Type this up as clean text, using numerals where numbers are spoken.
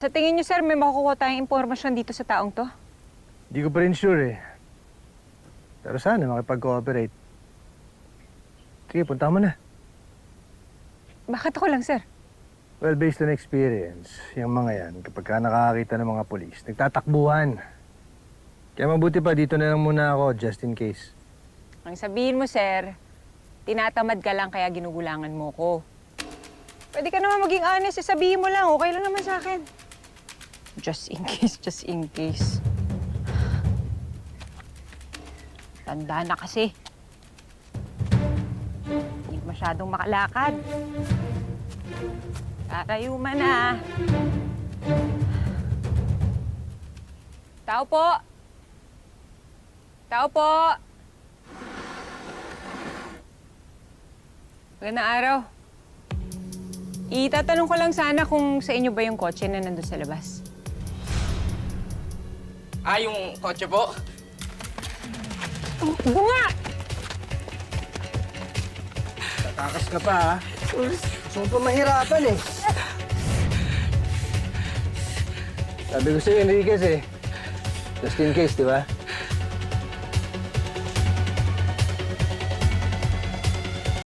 Sa tingin niyo, sir, may makukuha tayong impormasyon dito sa taong to? Hindi ko pa rin sure eh. Pero sana makipag-cooperate. Sige, punta mo na. Bakit ako lang, sir? Well, based on experience, yung mga yan, kapag ka nakakakita ng mga polis, nagtatakbuhan. Kaya mabuti pa, dito na lang muna ako, just in case. Ang sabihin mo, sir, tinatamad ka lang kaya ginugulangan mo ko. Pwede ka naman maging honest, sabihin mo lang, okay lang naman sa akin. Just in case, just in case. Tanda na kasi. Hindi masyadong makalakad. Kakayuma na. Tao po! Tao po! Magandang araw. Itatanong ko lang sana kung sa inyo ba yung kotse na nandun sa labas. Yung kotse po? Bunga! Tatakas ka pa, ha? Gusto mo pa mahirapan, eh. Sabi ko sa'yo, Enriquez, eh. Just in case, di ba?